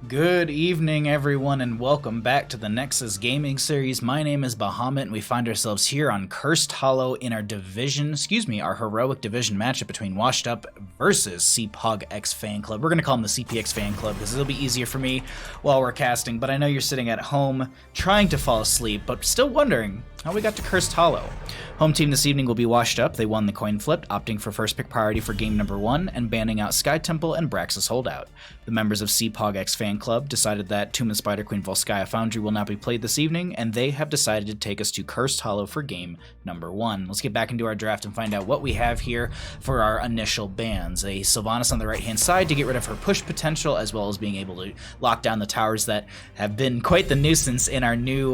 Good evening, everyone, and welcome back to the Nexus Gaming Series. My name is Bahamut, and we find ourselves here on Cursed Hollow in our our heroic division matchup between Washed Up versus CPogX Fanclub. We're going to call them the CPX Fanclub because it'll be easier for me while we're casting, but I know you're sitting at home trying to fall asleep, but still wondering how we got to Cursed Hollow. Home team this evening will be Washed Up. They won the coin flip, opting for first pick priority for game number 1 and banning out Sky Temple and Braxis Holdout. The members of CPogX Fan Club decided that Tomb of Spider Queen Volskaya Foundry will not be played this evening, and they have decided to take us to Cursed Hollow for game number 1. Let's get back into our draft and find out what we have here for our initial bans. A Sylvanas on the right-hand side to get rid of her push potential, as well as being able to lock down the towers that have been quite the nuisance in our new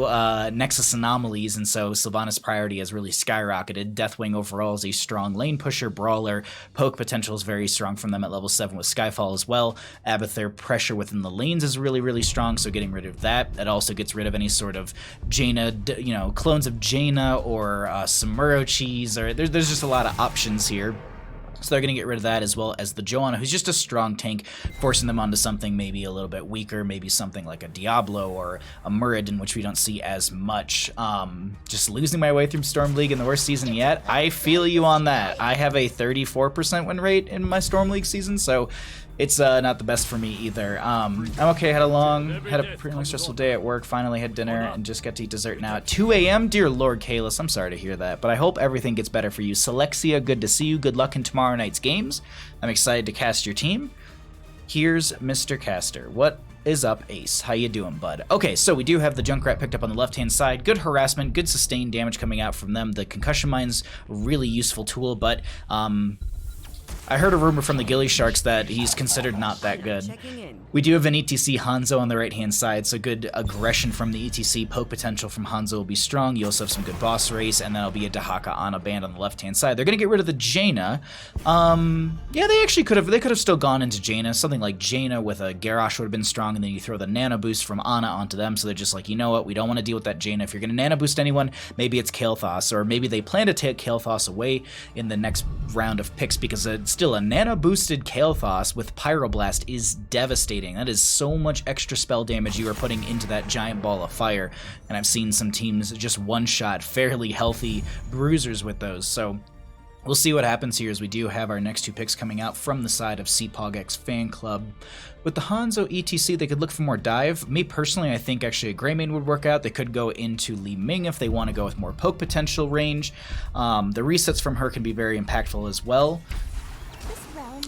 Nexus anomalies, and so Sylvanas' priority has really skyrocketed. Deathwing overall is a strong lane pusher, brawler. Poke potential is very strong from them at level 7 with Skyfall as well. Abathur pressure within the lanes is really strong, so getting rid of that. It also gets rid of any sort of Jaina, clones of Jaina or Samuro cheese, or there's just a lot of options here. So they're going to get rid of that, as well as the Joanna, who's just a strong tank, forcing them onto something maybe a little bit weaker, maybe something like a Diablo or a Muradin, which we don't see as much. Just losing my way through Storm League in the worst season yet. I feel you on that. I have a 34% win rate in my Storm League season, so it's not the best for me either. I'm okay. Had a pretty long stressful day at work. Finally had dinner and just got to eat dessert now at 2 a.m. Dear Lord Kalis, I'm sorry to hear that, but I hope everything gets better for you. Selexia, good to see you. Good luck in tomorrow night's games. I'm excited to cast your team. Here's Mr. Caster. What is up, Ace? How you doing, bud? Okay, so we do have the Junkrat picked up on the left-hand side. Good harassment, good sustained damage coming out from them. The concussion mine's a really useful tool, but I heard a rumor from the Ghillie Sharks that he's considered not that good. We do have an ETC Hanzo on the right-hand side, so good aggression from the ETC. Poke potential from Hanzo will be strong. You also have some good boss race, and that'll be a Dahaka Ana band on the left-hand side. They're going to get rid of the Jaina. Yeah, they actually could have still gone into Jaina. Something like Jaina with a Garrosh would have been strong, and then you throw the Nano Boost from Ana onto them, so they're just like, you know what, we don't want to deal with that Jaina. If you're going to Nano Boost anyone, maybe it's Kael'thas, or maybe they plan to take Kael'thas away in the next round of picks, because still a Nano Boosted Kael'thas with Pyroblast is devastating. That is so much extra spell damage you are putting into that giant ball of fire, and I've seen some teams just one-shot fairly healthy bruisers with those, so we'll see what happens here as we do have our next two picks coming out from the side of CPogX Fan Club. With the Hanzo ETC, they could look for more dive. Me personally, I think actually a Greymane would work out. They could go into Li Ming if they want to go with more poke potential range. The resets from her can be very impactful as well.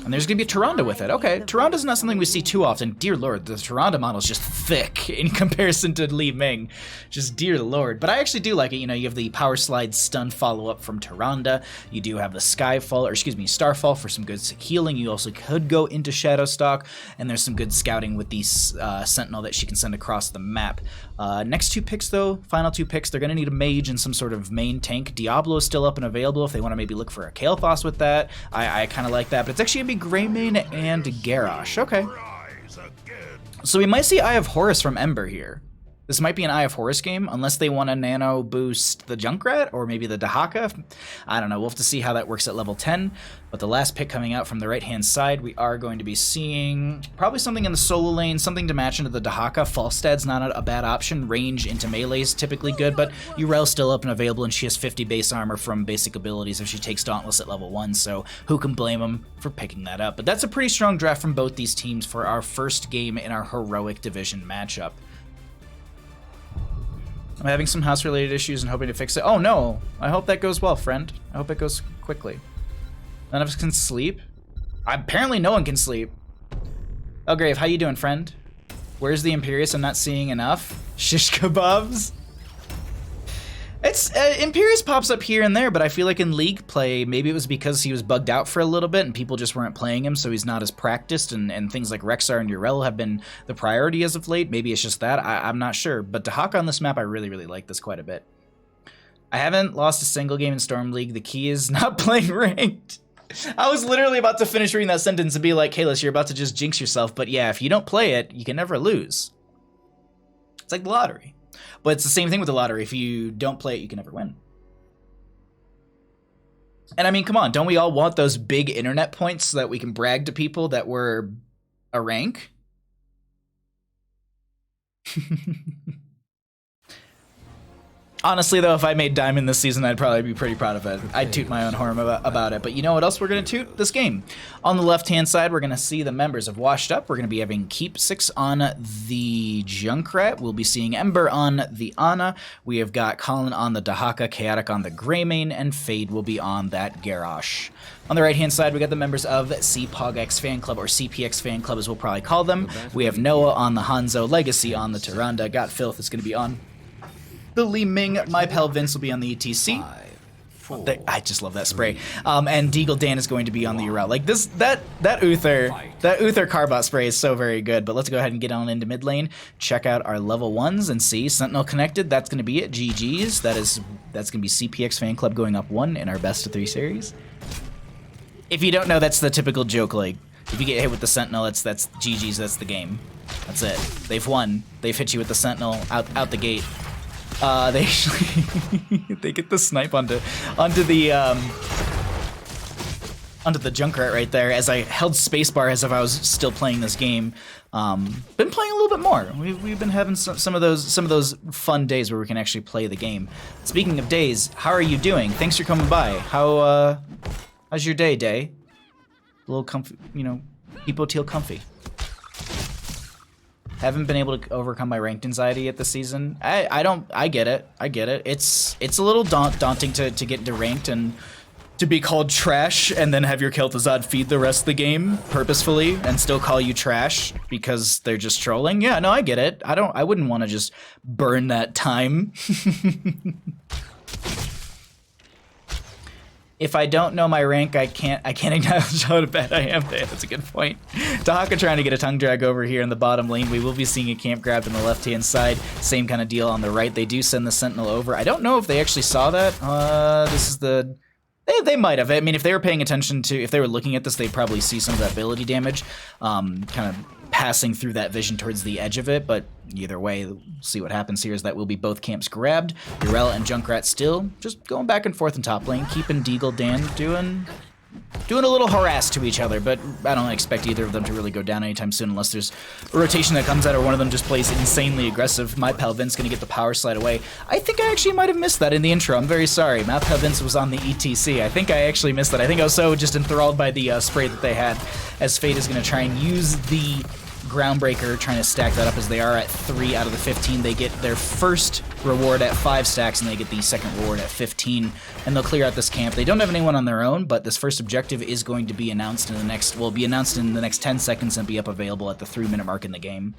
And there's going to be a Tyrande with it. Okay, Tyrande's not something we see too often. Dear Lord, the Tyrande model is just thick in comparison to Li Ming. Just dear Lord. But I actually do like it. You know, you have the Power Slide stun follow-up from Tyrande. You do have the Starfall for some good healing. You also could go into Shadowstalk. And there's some good scouting with the Sentinel that she can send across the map. Next two picks, though, final two picks, they're going to need a mage and some sort of main tank. Diablo is still up and available if they want to maybe look for a Kael'thas with that. I kind of like that, but it's actually going to be Greymane and Garrosh. Okay. So we might see Eye of Horus from Ember here. This might be an Eye of Horus game, unless they want to nano boost the Junkrat, or maybe the Dahaka. I don't know, we'll have to see how that works at level 10. But the last pick coming out from the right-hand side, we are going to be seeing probably something in the solo lane, something to match into the Dahaka. Falstad's not a bad option. Range into melee is typically good, but Urel's still up and available, and she has 50 base armor from basic abilities if she takes Dauntless at level 1, so who can blame them for picking that up? But that's a pretty strong draft from both these teams for our first game in our heroic division matchup. I'm having some house-related issues and hoping to fix it. Oh no! I hope that goes well, friend. I hope it goes quickly. None of us can sleep? Apparently no one can sleep. Elgrave, how you doing, friend? Where's the Imperius? I'm not seeing enough. Shish kebabs? It's Imperius pops up here and there, but I feel like in League play, maybe it was because he was bugged out for a little bit and people just weren't playing him, so he's not as practiced, and things like Rexar and Urel have been the priority as of late. Maybe it's just that. I'm not sure. But Dahaka on this map, I really like this quite a bit. I haven't lost a single game in Storm League. The key is not playing ranked. I was literally about to finish reading that sentence and be like, Kalis, you're about to just jinx yourself. But yeah, if you don't play it, you can never lose. It's like the lottery. But it's the same thing with the lottery. If you don't play it, you can never win. And I mean, come on, don't we all want those big internet points so that we can brag to people that we're a rank? Honestly, though, if I made Diamond this season, I'd probably be pretty proud of it. I'd toot my own horn about it. But you know what else we're going to toot? This game. On the left-hand side, we're going to see the members of Washed Up. We're going to be having Keep 6 on the Junkrat. We'll be seeing Ember on the Ana. We have got Colin on the Dahaka, Chaotic on the Greymane, and Fade will be on that Garrosh. On the right-hand side, we got the members of CPogX Fanclub, or CPX Fanclub as we'll probably call them. We have Noah on the Hanzo, Legacy on the Tyrande, Got Filth is going to be on the Li Ming, my pal Vince will be on the ETC. I just love that spray. And Deagle Dan is going to be on the Urel. Like this, that Uther Carbot spray is so very good. But let's go ahead and get on into mid lane. Check out our level 1s and see Sentinel connected. That's going to be it. GG's. That's going to be CPX Fan Club going up 1 in our best of 3 series. If you don't know, that's the typical joke. Like if you get hit with the Sentinel, that's GG's. That's the game. That's it. They've won. They've hit you with the Sentinel out the gate. They actually they get the snipe onto the Junkrat right there as I held spacebar as if I was still playing this game. Been playing a little bit more. We've been having some of those fun days where we can actually play the game. Speaking of days, how are you doing? Thanks for coming by. How's your day? A little comfy, you know, people teal comfy. Haven't been able to overcome my ranked anxiety yet this season. I get it. It's a little daunting to get into ranked and to be called trash and then have your Kel'Thuzad feed the rest of the game purposefully and still call you trash because they're just trolling. Yeah, no, I get it. I wouldn't want to just burn that time. If I don't know my rank, I can't acknowledge how bad I am. That's a good point. Dahaka trying to get a tongue drag over here in the bottom lane. We will be seeing a camp grab on the left-hand side. Same kind of deal on the right. They do send the Sentinel over. I don't know if they actually saw that. This is the... They might have. I mean, if they were paying attention to... If they were looking at this, they'd probably see some of that ability damage kind of passing through that vision towards the edge of it. But either way, we'll see what happens here is that will be both camps grabbed. Urel and Junkrat still just going back and forth in top lane, keeping Deagle Dan doing a little harass to each other, but I don't expect either of them to really go down anytime soon unless there's a rotation that comes out or one of them just plays insanely aggressive. My pal Vince gonna get the power slide away. I think I actually might have missed that in the intro. I'm very sorry. My pal Vince was on the ETC. I think I actually missed that. I think I was so just enthralled by the spray that they had, as Fate is gonna try and use the Groundbreaker, trying to stack that up as they are at 3 out of the 15. They get their first reward at 5 stacks, and they get the second reward at 15, and they'll clear out this camp. They don't have anyone on their own, but this first objective is going to be announced in the next, will be announced in the next 10 seconds and be up available at the 3-minute mark in the game.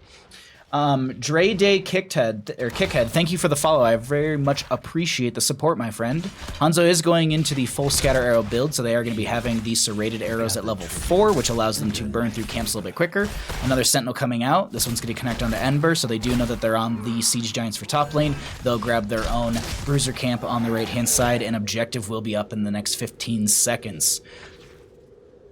Dre Day Kickhead, thank you for the follow. I very much appreciate the support, my friend. Hanzo is going into the full scatter arrow build, so they are going to be having these serrated arrows at level 4, which allows them to burn through camps a little bit quicker. Another Sentinel coming out. This one's going to connect onto Ember, so they do know that they're on the Siege Giants for top lane. They'll grab their own Bruiser camp on the right-hand side, and objective will be up in the next 15 seconds.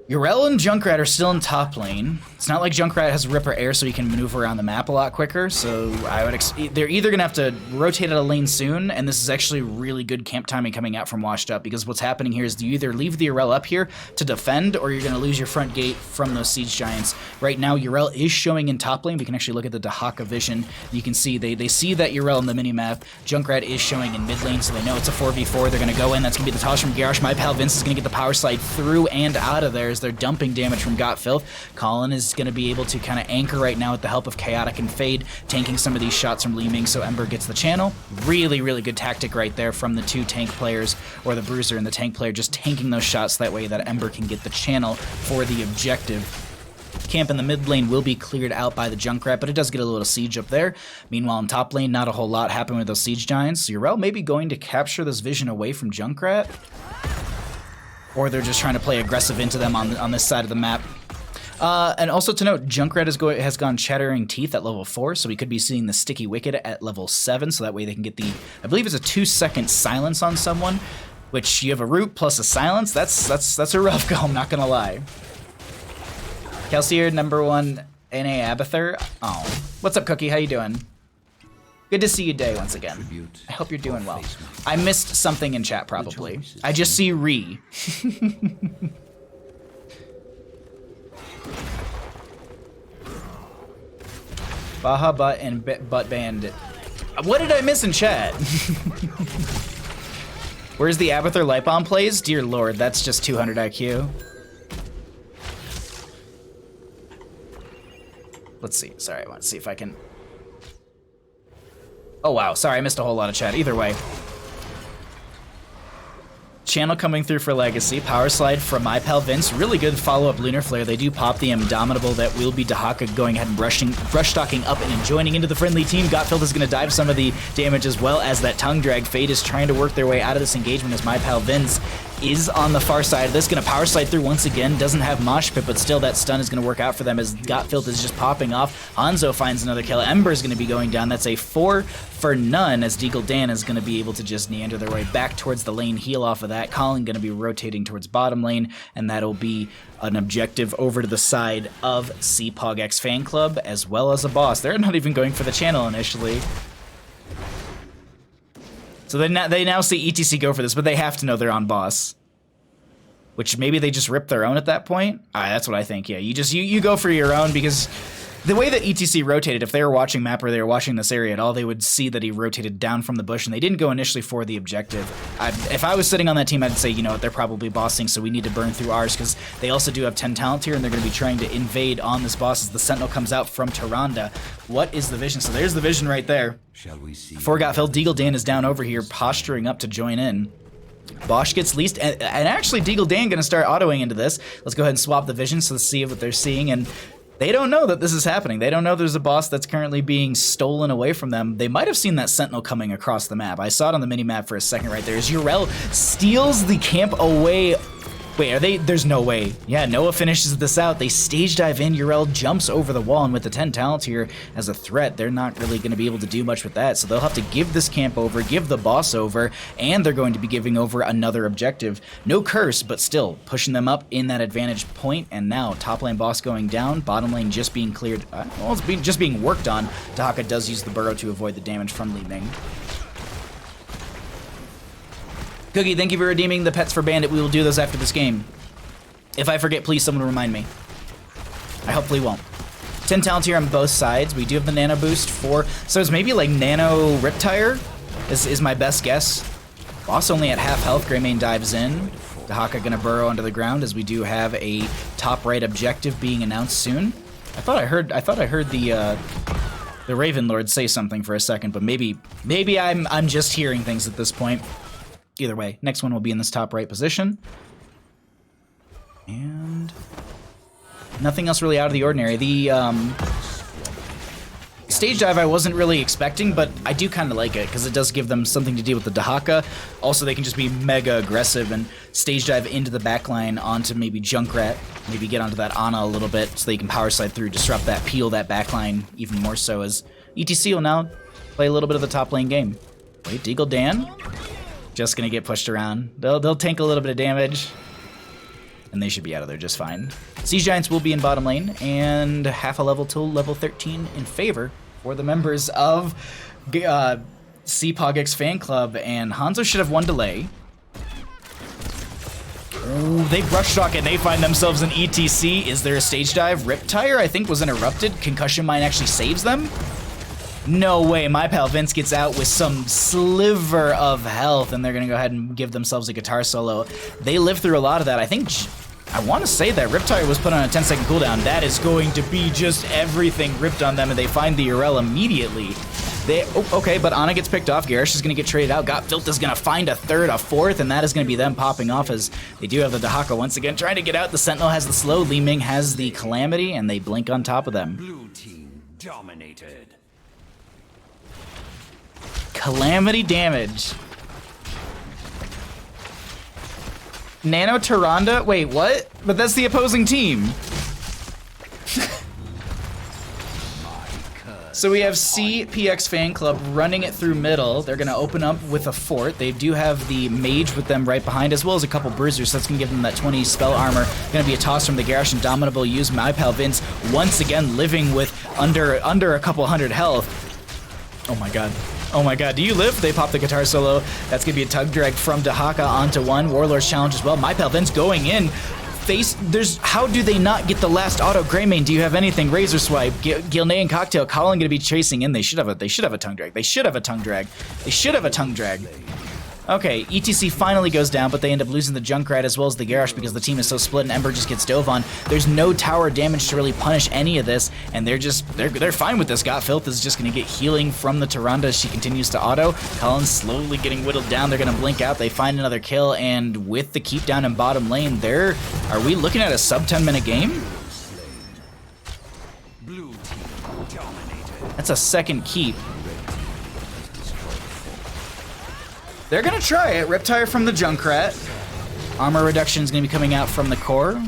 Urel and Junkrat are still in top lane. It's not like Junkrat has Ripper Air so he can maneuver around the map a lot quicker, so I would they're either going to have to rotate out of lane soon, and this is actually really good camp timing coming out from Washed Up, because what's happening here is you either leave the Urel up here to defend, or you're going to lose your front gate from those Siege Giants. Right now, Urel is showing in top lane. We can actually look at the Dahaka vision. You can see they see that Urel in the minimap. Junkrat is showing in mid lane, so they know it's a 4v4. They're going to go in. That's going to be the toss from Garrosh. My pal Vince is going to get the power slide through and out of there. They're dumping damage from Got Filth. Colin is going to be able to kind of anchor right now with the help of Chaotic and Fade, tanking some of these shots from Li Ming so Ember gets the channel. Really, really good tactic right there from the two tank players, or the Bruiser and the tank player, just tanking those shots that way that Ember can get the channel for the objective. Camp in the mid lane will be cleared out by the Junkrat, but it does get a little siege up there. Meanwhile, in top lane, not a whole lot happening with those Siege Giants. Urel may be going to capture this vision away from Junkrat, or they're just trying to play aggressive into them on this side of the map. And also to note, Junkrat has gone Chattering Teeth at level 4, so we could be seeing the Sticky Wicked at level 7, so that way they can get the, I believe it's a 2-second silence on someone, which you have a root plus a silence. That's a rough go, I'm not gonna lie. Kelsier, number 1, NA Abathur. Oh, what's up, Cookie? How you doing? Good to see you day once again. I hope you're doing well. I missed something in chat, probably. I just see Re. Baja Butt and Butt Bandit. What did I miss in chat? Where's the Abathur Light Bomb plays? Dear Lord, that's just 200 IQ. Let's see. Sorry, I want to see if I can... Oh, wow. Sorry, I missed a whole lot of chat. Either way. Channel coming through for Legacy. Power Slide from my pal Vince. Really good follow-up Lunar Flare. They do pop the Indomitable. That will be Dahaka going ahead and brush stalking up and joining into the friendly team. Gotfield is going to dive some of the damage as well as that Tongue Drag. Fade is trying to work their way out of this engagement as my pal Vince is on the far side of this. Going to Power Slide through once again. Doesn't have Mosh Pit, but still that stun is going to work out for them as Gotfield is just popping off. Hanzo finds another kill. Ember is going to be going down. That's a 4 for none as Deagle Dan is going to be able to just meander their way back towards the lane, heal off of that. Colin going to be rotating towards bottom lane, and that'll be an objective over to the side of CPogX Fan Club as well as a boss. They're not even going for the channel initially. So they now see ETC go for this, but they have to know they're on boss. Which maybe they just rip their own at that point? That's what I think, yeah. You go for your own because the way that ETC rotated, if they were watching map or they were watching this area at all, they would see that he rotated down from the bush and they didn't go initially for the objective. If I was sitting on that team, I'd say, you know what, they're probably bossing, so we need to burn through ours because they also do have 10 talent here and they're going to be trying to invade on this boss as the Sentinel comes out from Tyrande. What is the vision? So there's the vision right there. Shall we see? Before Gotfield, Deagle Dan is down over here posturing up to join in. Bosch gets least, and actually Deagle Dan going to start autoing into this. Let's go ahead and swap the vision so let's see what they're seeing, and they don't know that this is happening. They don't know there's a boss that's currently being stolen away from them. They might have seen that Sentinel coming across the map. I saw it on the mini-map for a second right there as Urel steals the camp away. Wait, are they? There's no way. Yeah, Noah finishes this out. They stage dive in. Urel jumps over the wall, and with the 10 talents here as a threat, they're not really going to be able to do much with that. So they'll have to give this camp over, give the boss over, and they're going to be giving over another objective. No curse, but still pushing them up in that advantage point. And now top lane boss going down, bottom lane just being cleared. Well, it's just being worked on. Dahaka does use the burrow to avoid the damage from Li Ming. Cookie, thank you for redeeming the pets for Bandit. We will do those after this game. If I forget, please someone remind me. I hopefully won't. 10 talents here on both sides. We do have the nano boost for, so it's maybe like nano Riptire is my best guess. Boss only at half health. Greymane dives in. Dahaka gonna burrow under the ground as we do have a top right objective being announced soon. I thought I heard the Raven Lord say something for a second, but maybe I'm just hearing things at this point. Either way, next one will be in this top right position. And nothing else really out of the ordinary. The stage dive I wasn't really expecting, but I do kind of like it because it does give them something to deal with the Dahaka. Also, they can just be mega aggressive and stage dive into the backline onto maybe Junkrat, maybe get onto that Ana a little bit so they can power slide through, disrupt that, peel that backline even more so as ETC will now play a little bit of the top lane game. Wait, Deagle Dan? Just gonna get pushed around. They'll tank a little bit of damage, and they should be out of there just fine. Siege Giants will be in bottom lane, and half a level till level 13 in favor for the members of CPogX Fan Club, and Hanzo should have one delay. Oh, they brush shock and they find themselves in ETC. Is there a stage dive? Riptire, I think, was interrupted. Concussion Mine actually saves them. No way, my pal Vince gets out with some sliver of health, and they're gonna go ahead and give themselves a guitar solo. They lived through a lot of that. I want to say that Riptire was put on a 10-second cooldown. That is going to be just everything ripped on them, and they find the Urel immediately. Okay, but Ana gets picked off. Garish is going to get traded out. Gotfield is going to find a third, a fourth, and that is going to be them popping off as they do have the Dahaka once again trying to get out. The Sentinel has the slow. Li Ming has the Calamity, and they blink on top of them. Blue team dominated. Calamity damage. Nano Tyrande? Wait, what? But that's the opposing team. So we have CPX Fan Club running it through middle. They're going to open up with a fort. They do have the mage with them right behind, as well as a couple bruisers, so that's going to give them that 20 spell armor. Going to be a toss from the Garish, and Dominable use my pal Vince once again living with under a couple hundred health. Oh my god. Oh my god, do you live? They pop the guitar solo. That's going to be a tug drag from Dahaka onto one. Warlord's challenge as well. My pal Vince going in. How do they not get the last auto? Greymane, do you have anything? Razor Swipe, Gilney and Cocktail, Colin gonna be chasing in. They should have a tongue drag. They should have a tongue drag. They should have a tongue drag. Okay, ETC finally goes down, but they end up losing the Junkrat as well as the Garrosh because the team is so split and Ember just gets dove on. There's no tower damage to really punish any of this, and they're fine with this. Gotfilth is just gonna get healing from the Tyrande as she continues to auto. Colin's slowly getting whittled down. They're gonna blink out. They find another kill, and with the keep down in bottom lane, are we looking at a sub 10-minute game? That's a second keep. They're gonna try it. Riptire from the Junkrat. Armor reduction is gonna be coming out from the core.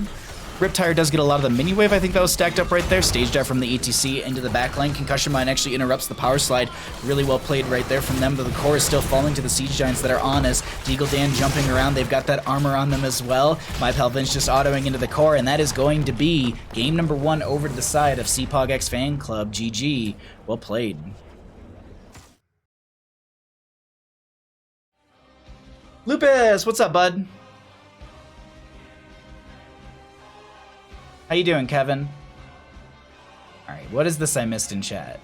Riptire does get a lot of the mini wave. I think that was stacked up right there. Stage dive from the ETC into the back lane. Concussion Mine actually interrupts the power slide. Really well played right there from them, but the core is still falling to the Siege Giants that are on as Deagle Dan jumping around. They've got that armor on them as well. MyPalvin's just autoing into the core, and that is going to be game number 1 over to the side of CPogX Fanclub. GG. Well played. Lupus, what's up, bud? How you doing, Kevin? All right, what is this I missed in chat?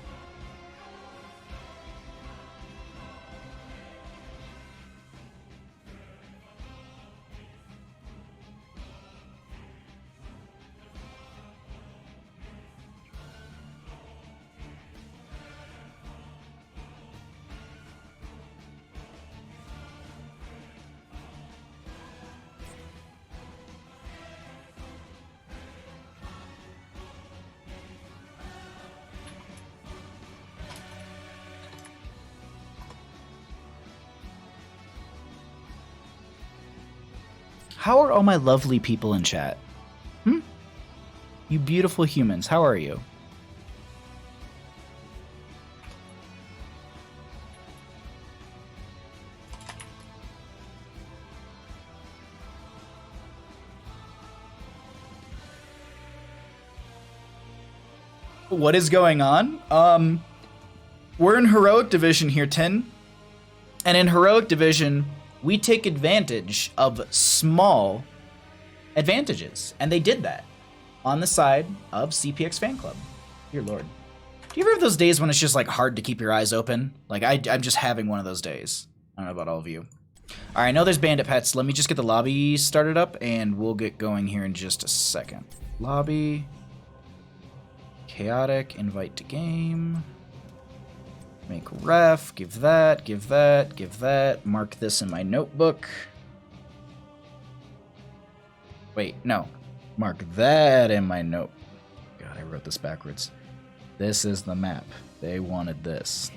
How are all my lovely people in chat? You beautiful humans, how are you? What is going on? We're in Heroic Division here, 10. And in Heroic Division, we take advantage of small advantages. And they did that on the side of CPX Fanclub. Dear Lord. Do you ever have those days when it's just like hard to keep your eyes open? Like I'm just having one of those days. I don't know about all of you. All right, I know there's bandit pets. Let me just get the lobby started up and we'll get going here in just a second. Lobby. Chaotic, invite to game. Make ref, give that, give that, give that. Mark this in my notebook. Wait, no. Mark that in my note. God, I wrote this backwards. This is the map. They wanted this.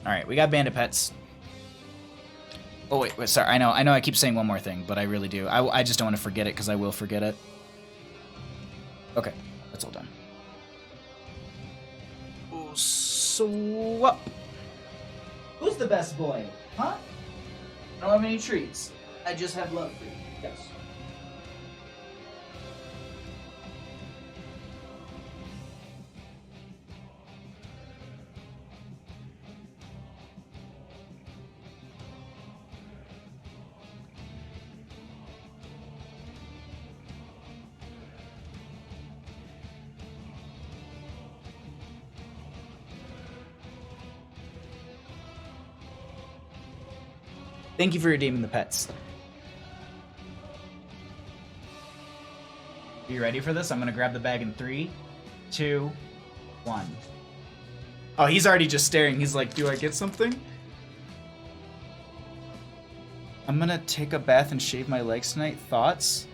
All right, we got bandit pets. Oh, wait, sorry. I know I keep saying one more thing, but I really do. I just don't want to forget it because I will forget it. Okay, that's all done. Oh, swap. Who's the best boy? Huh? I don't have any treats. I just have love for you. Yes. Thank you for redeeming the pets. Are you ready for this? I'm gonna grab the bag in 3, 2, 1. Oh, he's already just staring. He's like, do I get something? I'm gonna take a bath and shave my legs tonight. Thoughts?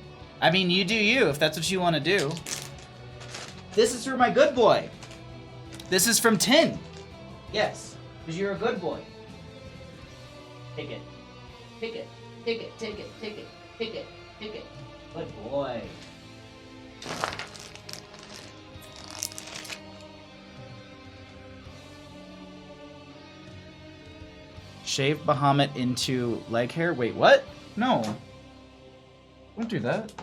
I mean, you do you, if that's what you want to do. This is for my good boy. This is from Tin. Yes, because you're a good boy. Take it. Take it, take it, take it, take it, take it, take it. Good boy. Shave Bahamut into leg hair? Wait, what? No. Don't do that.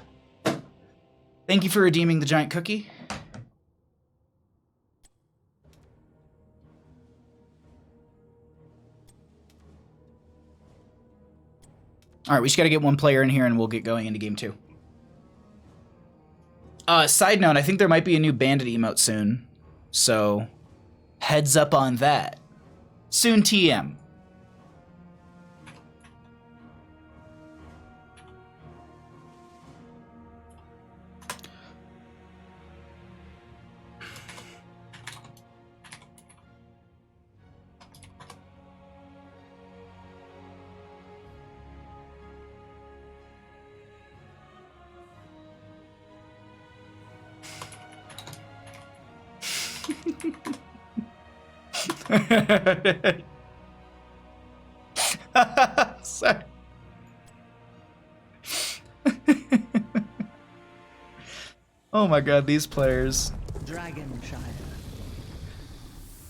Thank you for redeeming the giant cookie. All right, we just got to get one player in here and we'll get going into game 2. Side note, I think there might be a new bandit emote soon. So, heads up on that. Soon TM. Sorry. Oh my god, these players. Dragonshire.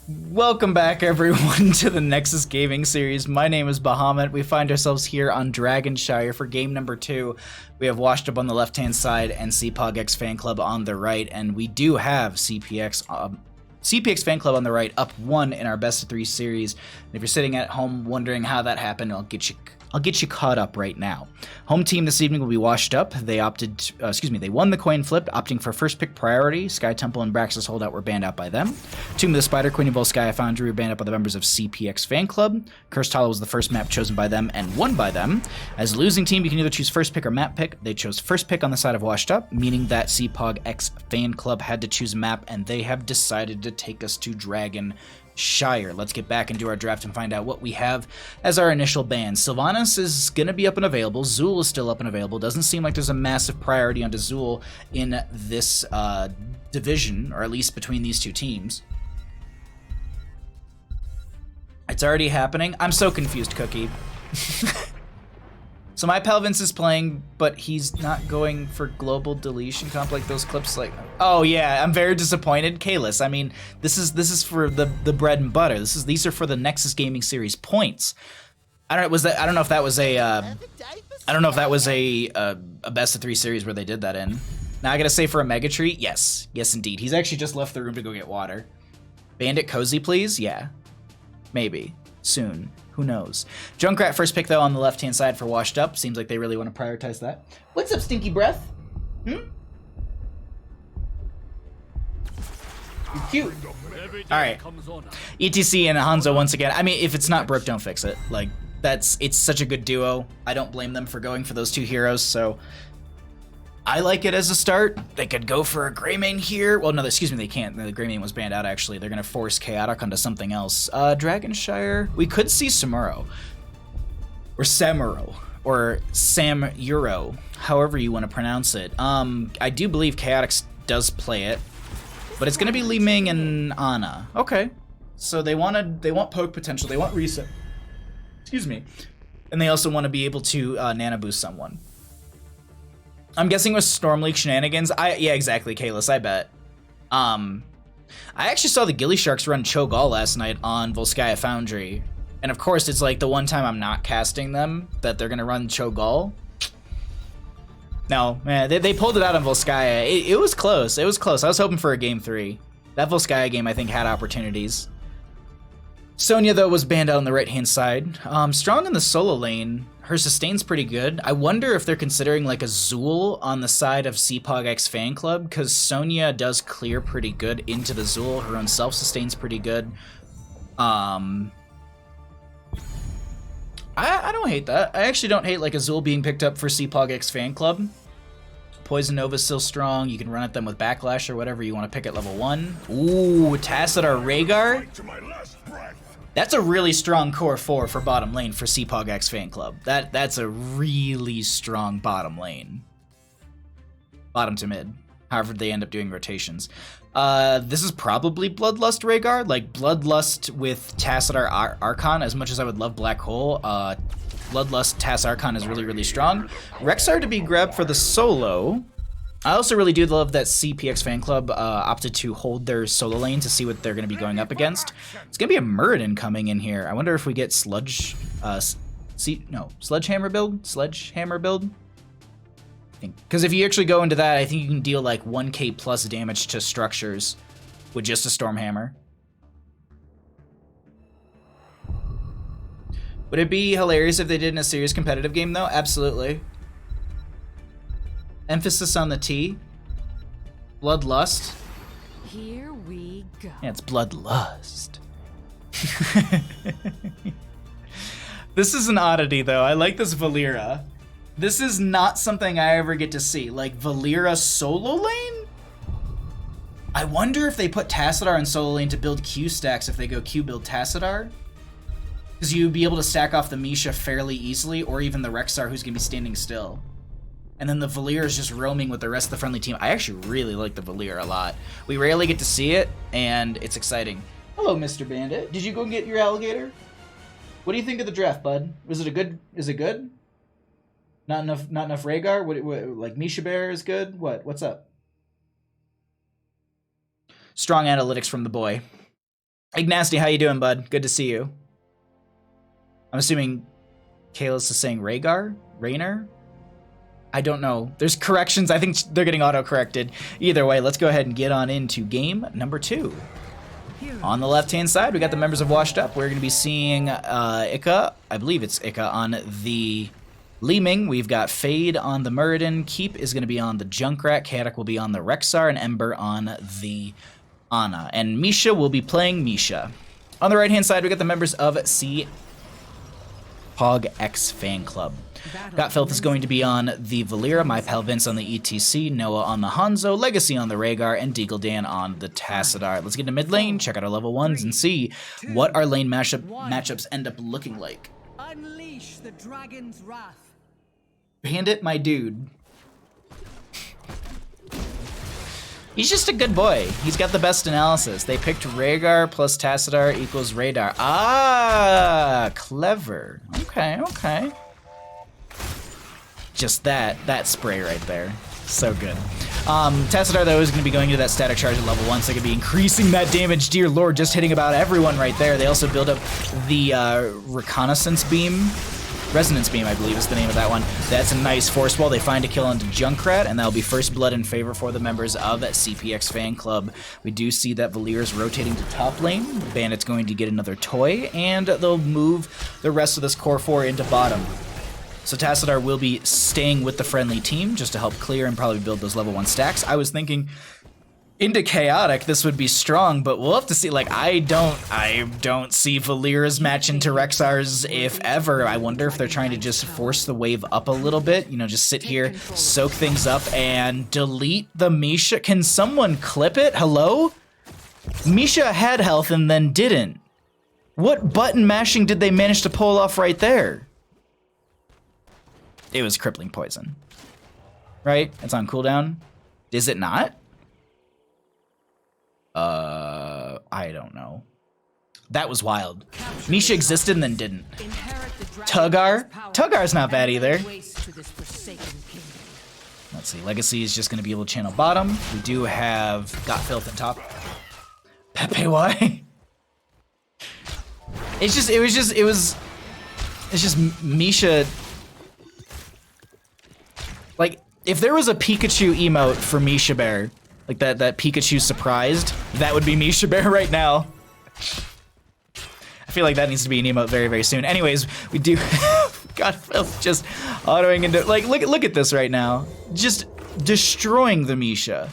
Welcome back, everyone, to the Nexus Gaming Series. My name is Bahamut. We find ourselves here on Dragonshire for game number 2. We have Washed Up on the left-hand side and CPogX Fanclub on the right, and we do have CPX Fanclub on the right, up 1 in our best of 3 series. And if you're sitting at home wondering how that happened, I'll get you caught up right now. Home team this evening will be Washed Up. They they won the coin flip, opting for first pick priority. Sky Temple and Braxis Holdout were banned out by them. Tomb of the Spider, Queen of Volskaya Foundry were banned out by the members of CPX Fanclub. Cursed Hollow was the first map chosen by them and won by them. As a losing team, you can either choose first pick or map pick. They chose first pick on the side of Washed Up, meaning that CPogX Fanclub had to choose a map, and they have decided to take us to Dragonshire. Let's get back into our draft and find out what we have as our initial ban. Sylvanas is going to be up and available. Zool is still up and available. Doesn't seem like there's a massive priority onto Zool in this division, or at least between these two teams. It's already happening. I'm so confused, Cookie. So my pal Vince is playing, but he's not going for global deletion comp like those clips. Like, oh yeah, I'm very disappointed, Kalis. I mean, this is for the bread and butter. These are for the Nexus Gaming Series points. I don't know if that was a best of 3 series where they did that in. Now I gotta say, for a Mega Tree, yes indeed. He's actually just left the room to go get water. Bandit Cozy, please. Yeah, maybe soon. Who knows? Junkrat first pick, though, on the left-hand side for Washed Up. Seems like they really want to prioritize that. What's up, Stinky Breath? You're cute. All right. ETC and Hanzo once again. I mean, if it's not broke, don't fix it. Like, it's such a good duo. I don't blame them for going for those 2 heroes, so I like it as a start. They could go for a Greymane here. Well, no, excuse me, they can't. The Greymane was banned out, actually. They're going to force Chaotic onto something else. Dragonshire. We could see Samuro. Or Samuro. Or Samuro. However you want to pronounce it. I do believe Chaotic does play it. But it's going to be Li Ming and Ana. Okay. So they want poke potential. They want reset. Excuse me. And they also want to be able to nano boost someone. I'm guessing with Storm Leak shenanigans. Yeah, exactly, Kalis, I bet. I actually saw the Ghillie Sharks run Cho'Gall last night on Volskaya Foundry. And of course, it's like the one time I'm not casting them that they're gonna run Cho'Gall. No, man, they pulled it out on Volskaya. It was close. It was close. I was hoping for a game 3. That Volskaya game, I think, had opportunities. Sonya, though, was banned out on the right-hand side. Strong in the solo lane. Her sustain's pretty good. I wonder if they're considering like a Zool on the side of CPogX Fanclub, because Sonya does clear pretty good into the Zool. Her own self-sustain's pretty good. I don't hate that. I actually don't hate like a Zool being picked up for CPogX Fanclub. Poison Nova's still strong. You can run at them with Backlash or whatever you want to pick at level 1. Ooh, Tassadar Rhaegar. That's a really strong core 4 for bottom lane for CPogX Fanclub. That's a really strong bottom lane. Bottom to mid. However they end up doing rotations. This is probably Bloodlust Rhaegar. Like, Bloodlust with Tassadar Archon. As much as I would love Black Hole, Bloodlust Tass Archon is really, really strong. Rexar to be grabbed for the solo. I also really do love that CPX Fanclub opted to hold their solo lane to see what they're going to be going up against. It's going to be a Muradin coming in here. I wonder if we get Sledgehammer build? Sledgehammer build? I think. Because if you actually go into that, I think you can deal like 1k plus damage to structures with just a Stormhammer. Would it be hilarious if they did in a serious competitive game, though? Absolutely. Emphasis on the T. Bloodlust. Here we go. Yeah, it's bloodlust. This is an oddity, though. I like this Valera. This is not something I ever get to see. Like, Valera solo lane? I wonder if they put Tassadar in solo lane to build Q stacks if they go Q build Tassadar. Because you'd be able to stack off the Misha fairly easily, or even the Rexar who's going to be standing still. And then the Valera is just roaming with the rest of the friendly team. I actually really like the Valera a lot. We rarely get to see it, and it's exciting. Hello, Mr. Bandit. Did you go get your alligator? What do you think of the draft, bud? Was it a good? Is it good? Not enough Rhaegar? What, like Misha Bear is good? What's up? Strong analytics from the boy. Ignasty, how you doing, bud? Good to see you. I'm assuming Kalis is saying Rhaegar? Raynor? I don't know. There's corrections. I think they're getting auto-corrected. Either way, let's go ahead and get on into game number 2. On the left-hand side, we got the members of Washed Up. We're going to be seeing Ika. I believe it's Ika on the Li Ming. We've got Fade on the Muradin. Keep is going to be on the Junkrat. Chaotic will be on the Rexar. And Ember on the Ana. And Misha will be playing Misha. On the right-hand side, we got the members of CPogX Fanclub. Got Filth is going to be on the Valera, My Pal Vince on the ETC, Noah on the Hanzo, Legacy on the Rhaegar, and Deagle Dan on the Tassadar. Let's get into mid lane, check out our level 1s, and see what our lane matchups end up looking like. Unleash the dragon's wrath. Bandit, my dude. He's just a good boy. He's got the best analysis. They picked Rhaegar plus Tassadar equals Radar. Ah, clever. Okay. Just that spray right there. So good. Tassadar, though, is going to be going into that static charge at level 1, so they could be increasing that damage. Dear Lord, just hitting about everyone right there. They also build up the Reconnaissance Beam. Resonance Beam, I believe, is the name of that one. That's a nice force wall. They find a kill onto Junkrat, and that'll be first blood in favor for the members of CPX Fan Club. We do see that Valera's rotating to top lane. Bandit's going to get another toy, and they'll move the rest of this core 4 into bottom. So Tassadar will be staying with the friendly team just to help clear and probably build those level 1 stacks. I was thinking into Chaotic this would be strong, but we'll have to see. Like, I don't see Valera's match into Rexar's, if ever. I wonder if they're trying to just force the wave up a little bit, you know, just sit here, soak things up, and delete the Misha. Can someone clip it? Hello? Misha had health and then didn't. What button mashing did they manage to pull off right there? It was crippling poison, right? It's on cooldown. Is it not? I don't know. That was wild. Misha existed and then didn't. Tugar's not bad either. Let's see. Legacy is just going to be able to channel bottom. We do have Got Filth in top. Pepe, why? It's just Misha. Like, if there was a Pikachu emote for Misha Bear, like that Pikachu surprised, that would be Misha Bear right now. I feel like that needs to be an emote very, very soon. Anyways, we do God, Filth just autoing into, like, look at this right now. Just destroying the Misha.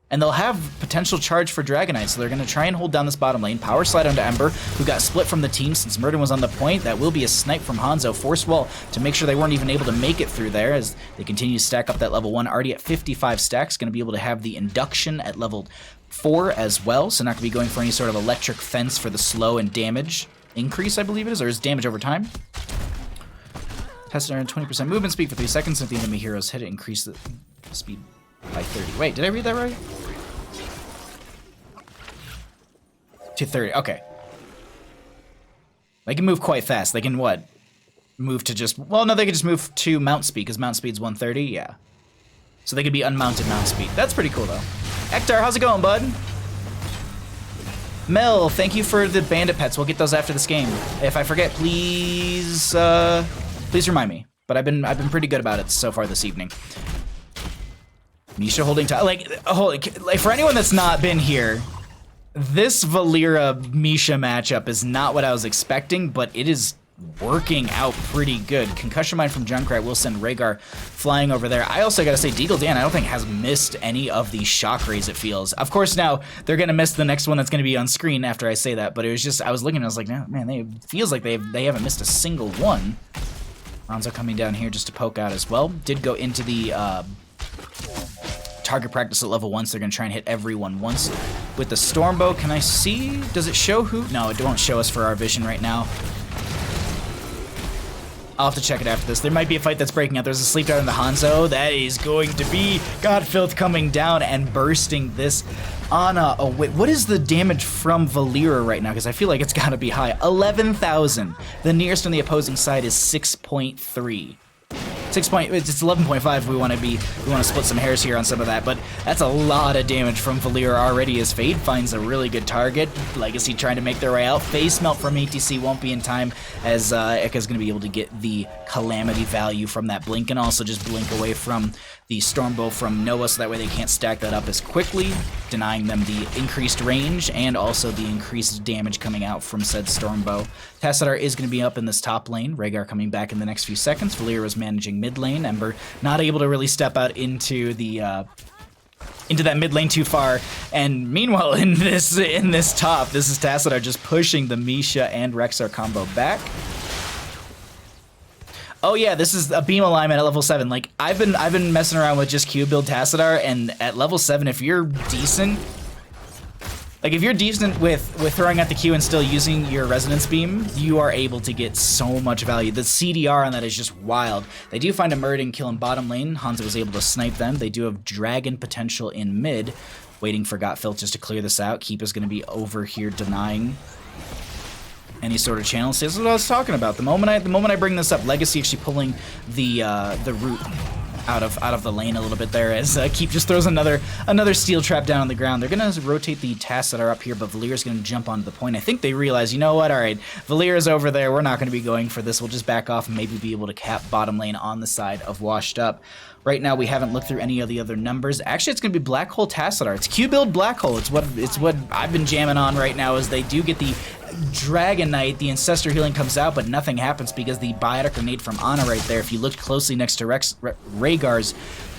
And they'll have potential charge for Dragonite, so they're going to try and hold down this bottom lane. Power slide onto Ember, who got split from the team since Murden was on the point. That will be a snipe from Hanzo. Force wall to make sure they weren't even able to make it through there as they continue to stack up that level 1. Already at 55 stacks, going to be able to have the induction at level 4 as well, so not going to be going for any sort of electric fence for the slow and damage increase, I believe it is, or is damage over time. Testing 20% movement speed for 3 seconds. If the enemy heroes hit it, increase the speed by 30. Wait, did I read that right? To 30, okay. They can move quite fast. They can, what? Move to just, well, no, they could just move to mount speed, because mount speed's 130, yeah. So they could be unmounted mount speed. That's pretty cool, though. Ektar, how's it going, bud? Mel, thank you for the bandit pets. We'll get those after this game. If I forget, please, please remind me. But I've been pretty good about it so far this evening. Misha holding tight. Like for anyone that's not been here, this Valera Misha matchup is not what I was expecting, but it is working out pretty good. Concussion Mine from Junkrat will send Rhaegar flying over there. I also gotta say, Deagle Dan, I don't think has missed any of these shock rays, it feels. Of course, now they're gonna miss the next one that's gonna be on screen after I say that, but it was just, I was looking and I was like, no, man, it feels like they haven't missed a single one. Hanzo coming down here just to poke out as well. Did go into the target practice at level 1, so they're gonna try and hit everyone once. With the Stormbow, can I see? Does it show who? No, it won't show us for our vision right now. I'll have to check it after this. There might be a fight that's breaking out. There's a sleep dart in the Hanzo. That is going to be Godfilth coming down and bursting this Ana. Oh, wait, what is the damage from Valera right now? Because I feel like it's gotta be high. 11,000. The nearest on the opposing side is 6.3. It's 11.5. We want to split some hairs here on some of that, but that's a lot of damage from Valera already as Fade finds a really good target. Legacy trying to make their way out. Face Melt from ATC won't be in time as Ekka's going to be able to get the Calamity value from that Blink and also just blink away from the Stormbow from Noah so that way they can't stack that up as quickly, denying them the increased range and also the increased damage coming out from said Stormbow. Tassadar is going to be up in this top lane. Rhaegar coming back in the next few seconds. Valera is managing mid lane. Ember not able to really step out into the into that mid lane too far. And meanwhile, in this top, this is Tassadar just pushing the Misha and Rexxar combo back. Oh yeah, this is a beam alignment at level 7. Like I've been messing around with just Q build Tassadar, and at level 7, if you're decent, with throwing out the Q and still using your resonance beam, you are able to get so much value. The CDR on that is just wild. They do find a Murden kill in bottom lane. Hanzo was able to snipe them. They do have dragon potential in mid, waiting for Godfilth just to clear this out. Keep is going to be over here denying any sort of channel. So this is what I was talking about. The moment I bring this up, Legacy actually pulling the root out of the lane a little bit there as Keep just throws another steel trap down on the ground. They're gonna rotate the Tassadar up here, but Valera's gonna jump onto the point. I think they realize, you know what? All right, Valera's over there. We're not gonna be going for this. We'll just back off and maybe be able to cap bottom lane on the side of Washed Up. Right now, we haven't looked through any of the other numbers. Actually, it's going to be Black Hole Tassadar. It's Q-Build Black Hole. It's what I've been jamming on right now is they do get the Dragon Knight. The Ancestor Healing comes out, but nothing happens because the Biotic Grenade from Ana right there, if you looked closely next to Rhaegar's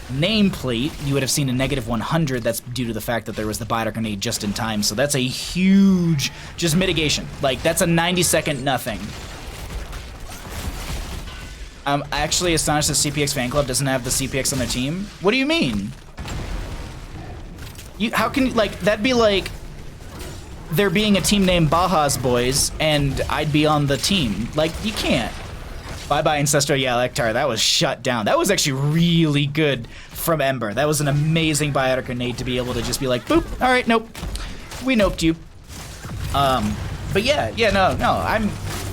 nameplate, you would have seen a negative 100. That's due to the fact that there was the Biotic Grenade just in time. So that's a huge just mitigation. Like, that's a 90-second nothing. I'm actually astonished that CPX Fanclub doesn't have the CPX on their team. What do you mean? How can you, like, that'd be like there being a team named Baja's Boys and I'd be on the team. Like, you can't. Bye-bye Ancestral Yalektar. That was shut down. That was actually really good from Ember. That was an amazing Biotic Grenade to be able to just be like, boop, all right, nope. We noped you. But yeah, no,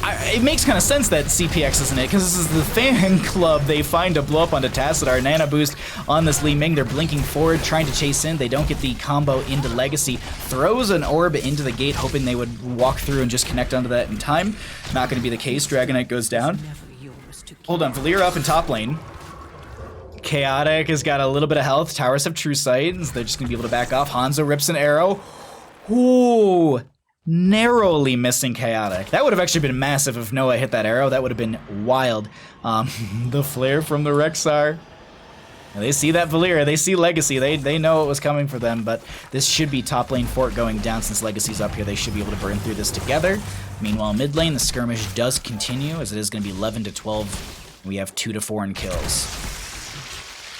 it makes kind of sense that CPX isn't it, because this is the fan club. They find a blow up onto Tassadar. Nano boost on this Li Ming. They're blinking forward, trying to chase in. They don't get the combo into Legacy. Throws an orb into the gate, hoping they would walk through and just connect onto that in time. Not going to be the case. Dragon Knight goes down. Hold on, Valera up in top lane. Chaotic has got a little bit of health. Towers have True Sight. They're just going to be able to back off. Hanzo rips an arrow. Ooh. Narrowly missing Chaotic. That would have actually been massive if Noah hit that arrow. That would have been wild. The flare from the Rexxar. They see that Valera. They see Legacy. They know it was coming for them, but this should be top lane fort going down since Legacy's up here. They should be able to burn through this together. Meanwhile, mid lane, the skirmish does continue as it is going to be 11 to 12. We have 2 to 4 in kills.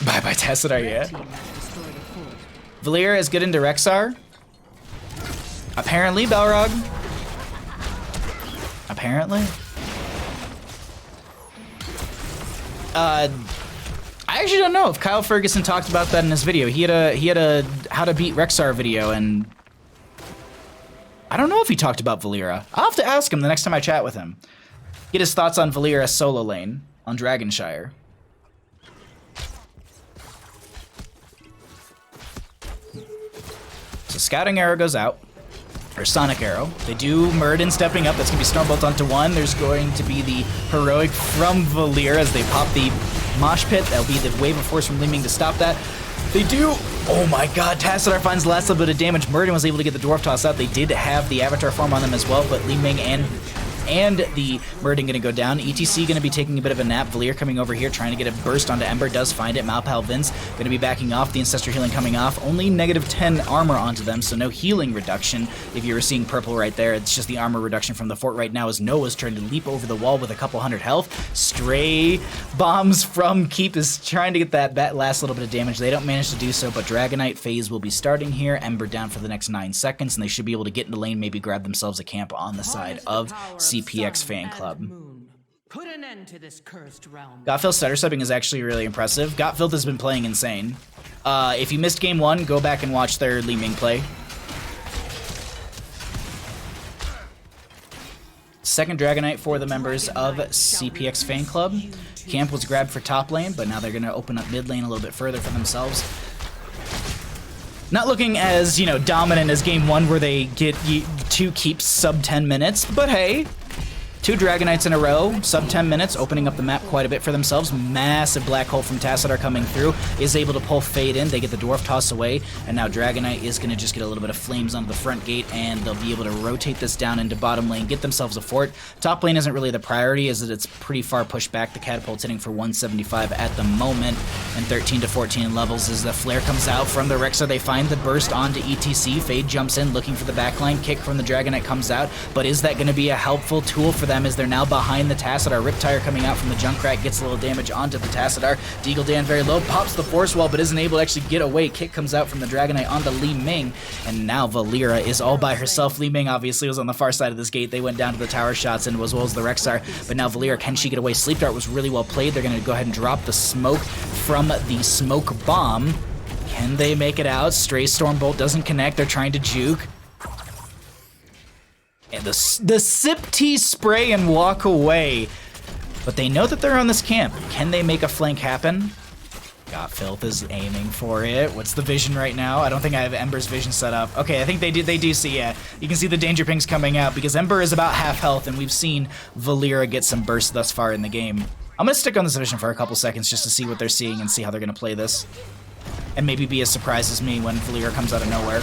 Bye-bye, Tassadar, yeah. Valera is good into Rexxar. Apparently, Balrog. Apparently. I actually don't know if Kyle Ferguson talked about that in his video. He had a how to beat Rexxar video, and I don't know if he talked about Valera. I'll have to ask him the next time I chat with him. Get his thoughts on Valera's solo lane on Dragonshire. So Scouting Arrow goes out. Or Sonic Arrow. They do Muradin stepping up. That's going to be Stormbolt onto one. There's going to be the Heroic from Valera as they pop the Mosh Pit. That'll be the Wave of Force from Li Ming to stop that. They do. Oh my god, Tassadar finds the last little bit of damage. Muradin was able to get the Dwarf Toss out. They did have the Avatar form on them as well, but Li Ming and and the Murden going to go down. ETC going to be taking a bit of a nap. Valier coming over here, trying to get a burst onto Ember, does find it. Malpal Vince going to be backing off. The Ancestor Healing coming off. Only negative 10 armor onto them, so no healing reduction. If you were seeing purple right there, it's just the armor reduction from the fort right now as Noah's trying to leap over the wall with a couple hundred health. Stray bombs from Keep is trying to get that last little bit of damage. They don't manage to do so, but Dragonite phase will be starting here. Ember down for the next 9 seconds, and they should be able to get into lane, maybe grab themselves a camp on the side of CPX Fanclub. Put an end to this cursed realm. Gotfil stutter stepping is actually really impressive. Gotfil has been playing insane. If you missed game 1, go back and watch their Li Ming play. Second Dragonite for the members of CPX Fanclub. Camp was grabbed for top lane, but now they're going to open up mid lane a little bit further for themselves. Not looking as, dominant as game 1 where they get 2 keeps sub 10 minutes, but hey, 2 Dragonites in a row, sub 10 minutes, opening up the map quite a bit for themselves. Massive black hole from Tassadar coming through, is able to pull Fade in. They get the Dwarf Toss away, and now Dragonite is going to just get a little bit of flames onto the front gate, and they'll be able to rotate this down into bottom lane, get themselves a fort. Top lane isn't really the priority, as it's pretty far pushed back. The Catapult's hitting for 175 at the moment, and 13 to 14 levels as the flare comes out from the Rexar. They find the burst onto ETC. Fade jumps in, looking for the backline. Kick from the Dragonite comes out, but is that going to be a helpful tool for them as they're now behind the Tassadar? Riptire coming out from the Junkrat gets a little damage onto the Tassadar. Deagle Dan very low, pops the Force Wall, but isn't able to actually get away. Kick comes out from the Dragonite onto Li Ming, and now Valera is all by herself. Li Ming obviously was on the far side of this gate. They went down to the tower shots and as well as the Rexar, but now Valera, can she get away? Sleep Dart was really well played. They're going to go ahead and drop the smoke from the smoke bomb. Can they make it out? Stray Stormbolt doesn't connect. They're trying to juke. And the sip tea spray and walk away. But they know that they're on this camp. Can they make a flank happen? Gotfilth is aiming for it. What's the vision right now? I don't think I have Ember's vision set up. Okay, I think they do see, yeah. You can see the danger pings coming out because Ember is about half health, and we've seen Valera get some burst thus far in the game. I'm going to stick on this vision for a couple seconds just to see what they're seeing and see how they're going to play this. And maybe be as surprised as me when Valera comes out of nowhere.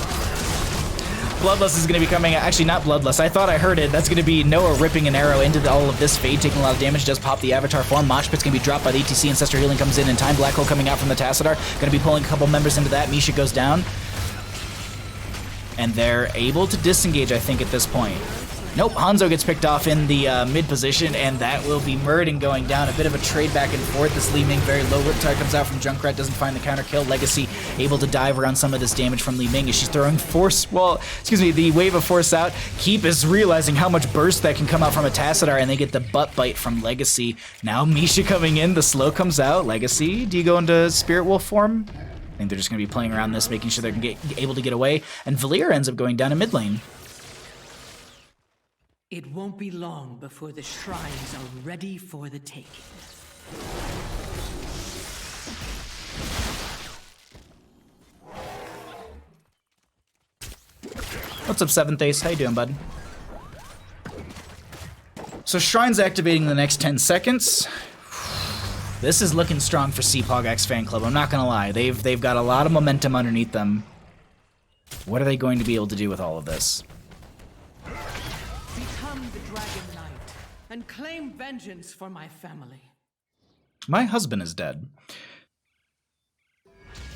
Bloodlust is going to be coming out. Actually, not Bloodlust. I thought I heard it. That's going to be Noah ripping an arrow into all of this. Fade taking a lot of damage. Does pop the Avatar form. Mosh Pit's going to be dropped by the ETC. Ancestor Healing comes in time. Black Hole coming out from the Tassadar. Going to be pulling a couple members into that. Misha goes down. And they're able to disengage, I think, at this point. Nope, Hanzo gets picked off in the mid position, and that will be Murden going down. A bit of a trade back and forth. This Li Ming very low. Riptide comes out from Junkrat, doesn't find the counter kill. Legacy able to dive around some of this damage from Li Ming as she's throwing the wave of force out. Keep is realizing how much burst that can come out from a Tassadar, and they get the butt bite from Legacy. Now Misha coming in, the slow comes out. Legacy, do you go into Spirit Wolf form? I think they're just going to be playing around this, making sure they're able to get away, and Valera ends up going down in mid lane. It won't be long before the shrines are ready for the taking. What's up, 7th Ace? How you doing, bud? So Shrine's activating in the next 10 seconds. This is looking strong for CPogX Fanclub, I'm not gonna lie. They've got a lot of momentum underneath them. What are they going to be able to do with all of this? And claim vengeance for my family. My husband is dead.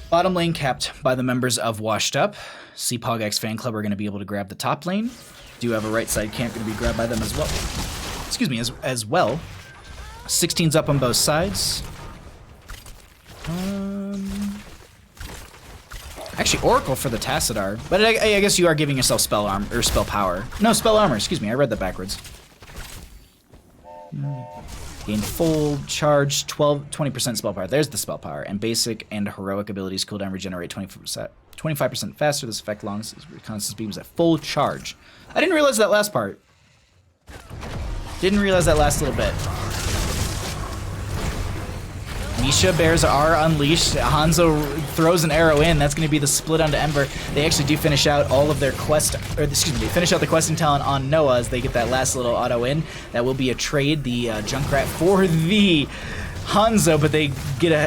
Bottom lane capped by the members of Washed Up. CPogX Fanclub are going to be able to grab the top lane. Do have a right side camp going to be grabbed by them as well. Excuse me, as well. 16's up on both sides. Actually, Oracle for the Tassadar. But I guess you are giving yourself spell arm or spell power. No, spell armor. Excuse me, I read that backwards. Gain full charge, 20% spell power. There's the spell power. And basic and heroic abilities cooldown regenerate 25% faster. This effect long reconnaissance beam is at full charge. I didn't realize that last part. Didn't realize that last little bit. Misha bears are unleashed. Hanzo throws an arrow in. That's going to be the split onto Ember. They actually do finish out all of their quest, or excuse me, they finish out the questing talent on Noah as they get that last little auto in. That will be a trade. The Junkrat for the Hanzo, but they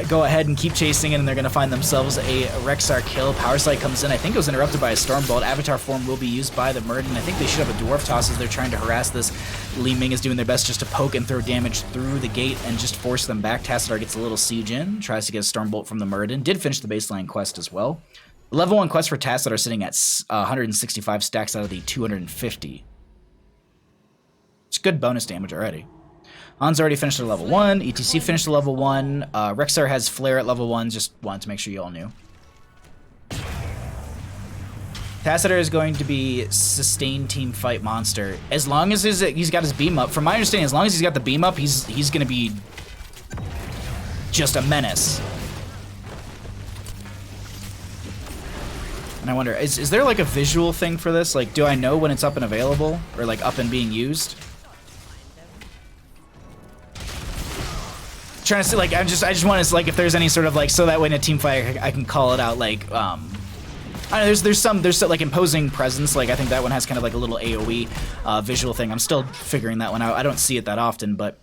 go ahead and keep chasing it, and they're going to find themselves a Rexar kill. Power Slide comes in. I think it was interrupted by a Stormbolt. Avatar form will be used by the Murden. I think they should have a Dwarf Toss as they're trying to harass this. Li Ming is doing their best just to poke and throw damage through the gate and just force them back. Tassadar gets a little siege in, tries to get a Stormbolt from the Murden. Did finish the baseline quest as well. Level 1 quest for Tassadar sitting at 165 stacks out of the 250. It's good bonus damage already. Han's already finished at level 1. ETC finished at level 1. Rexar has Flare at level 1. Just wanted to make sure you all knew. Tassadar is going to be sustained team fight monster. As long as he's got his beam up. From my understanding, as long as he's got the beam up, he's going to be just a menace. And I wonder, is there like a visual thing for this? Like, do I know when it's up and available? Or like up and being used? Trying to see, like, I just want to, like, if there's any sort of, like, so that way in a team fight I can call it out, like, I don't know, there's some like imposing presence, like I think that one has kind of like a little AoE visual thing. I'm still figuring that one out. I don't see it that often, but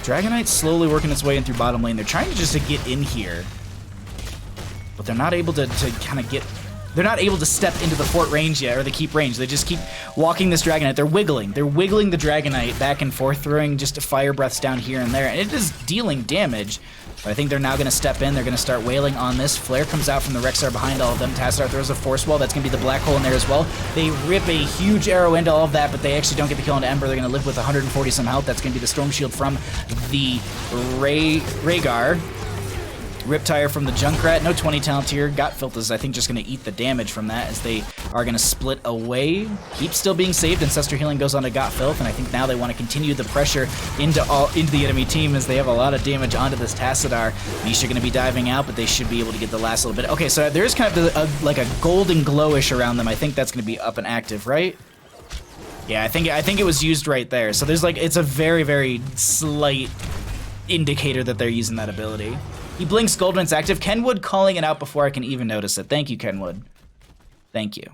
Dragonite's slowly working its way in through bottom lane. They're trying just to get in here, but they're not able to kind of get. They're not able to step into the fort range yet, or the keep range. They just keep walking this Dragonite. They're wiggling. They're wiggling the Dragonite back and forth, throwing just fire breaths down here and there, and it is dealing damage. But I think they're now going to step in. They're going to start wailing on this. Flare comes out from the Rexar behind all of them. Tassadar throws a Force Wall. That's going to be the black hole in there as well. They rip a huge arrow into all of that, but they actually don't get the kill into Ember. They're going to live with 140 some health. That's going to be the Storm Shield from the Rhaegar. Riptire from the Junkrat. No 20 talent here. Got Filth is, I think, just going to eat the damage from that as they are going to split away. Keep still being saved. Ancestor Healing goes on to Got Filth, and I think now they want to continue the pressure into the enemy team as they have a lot of damage onto this Tassadar. Misha going to be diving out, but they should be able to get the last little bit. Okay, so there's kind of like a golden glowish around them. I think that's going to be up and active, right? Yeah, I think it was used right there. So there's like, it's a very, very slight indicator that they're using that ability. He blinks gold when it's active. Kenwood calling it out before I can even notice it. Thank you, Kenwood. Thank you.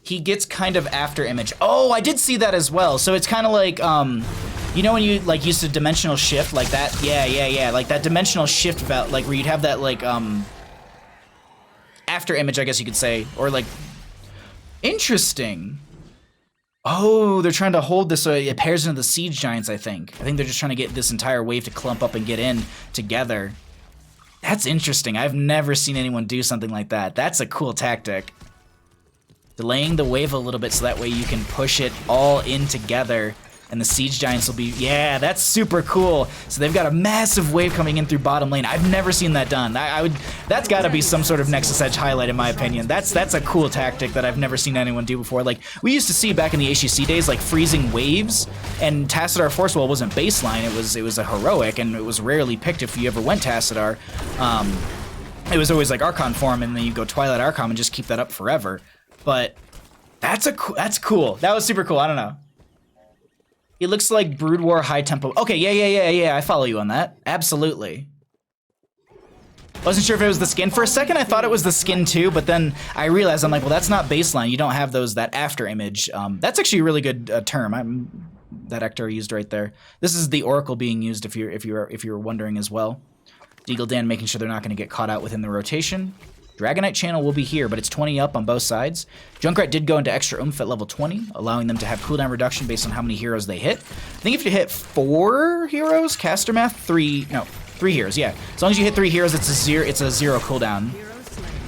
He gets kind of after image. Oh, I did see that as well. So it's kind of like, you know when you like used to dimensional shift like that? Yeah. Like that dimensional shift like where you'd have that like, after image, I guess you could say, or like, interesting. Oh, they're trying to hold this so it pairs into the Siege Giants, I think. I think they're just trying to get this entire wave to clump up and get in together. That's interesting. I've never seen anyone do something like that. That's a cool tactic. Delaying the wave a little bit so that way you can push it all in together. And the Siege Giants will be, yeah, that's super cool. So they've got a massive wave coming in through bottom lane. I've never seen that done. That's got to be some sort of Nexus Edge highlight in my opinion. That's a cool tactic that I've never seen anyone do before. Like, we used to see back in the HEC days, like freezing waves, and Tassadar Force Wall wasn't baseline. It was a heroic, and it was rarely picked if you ever went Tassadar. It was always like Archon form, and then you go Twilight Archon and just keep that up forever. But that's cool. That was super cool. I don't know. It looks like Brood War high tempo. Okay, yeah. I follow you on that. Absolutely. Wasn't sure if it was the skin. For a second, I thought it was the skin too, but then I realized, I'm like, well, that's not baseline. You don't have that after image. That's actually a really good term. That Ector used right there. This is the Oracle being used if you're wondering as well. Deagle Dan making sure they're not going to get caught out within the rotation. Dragonite channel will be here, but it's 20 up on both sides. Junkrat did go into extra oomph at level 20, allowing them to have cooldown reduction based on how many heroes they hit. I think if you hit 4 heroes, caster math, 3 heroes, yeah. As long as you hit 3 heroes, it's a 0 cooldown.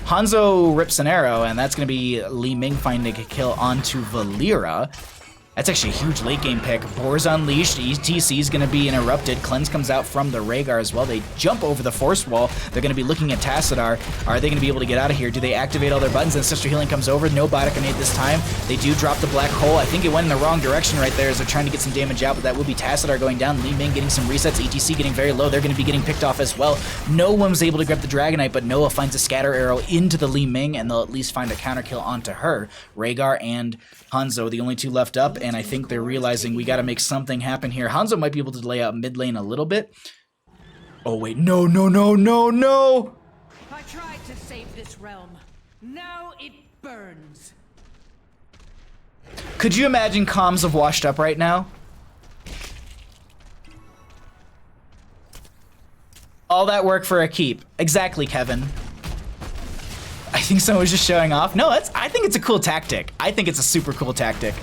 Hanzo rips an arrow, and that's going to be Li Ming finding a kill onto Valera. That's actually a huge late game pick. Boar's Unleashed, ETC is going to be interrupted. Cleanse comes out from the Rhaegar as well. They jump over the Force Wall. They're going to be looking at Tassadar. Are they going to be able to get out of here? Do they activate all their buttons? Ancestor Healing comes over. No Biotic Grenade this time. They do drop the Black Hole. I think it went in the wrong direction right there as they're trying to get some damage out, but that will be Tassadar going down. Li Ming getting some resets. ETC getting very low. They're going to be getting picked off as well. No one was able to grab the Dragonite, but Noah finds a scatter arrow into the Li Ming, and they'll at least find a counter kill onto her. Rhaegar and Hanzo, the only 2 left up, and I think they're realizing we got to make something happen here. Hanzo might be able to lay out mid lane a little bit. Oh wait, no! I tried to save this realm. Now it burns. Could you imagine comms of Washed Up right now? All that work for a keep. Exactly, Kevin. I think someone was just showing off. No, I think it's a cool tactic. I think it's a super cool tactic.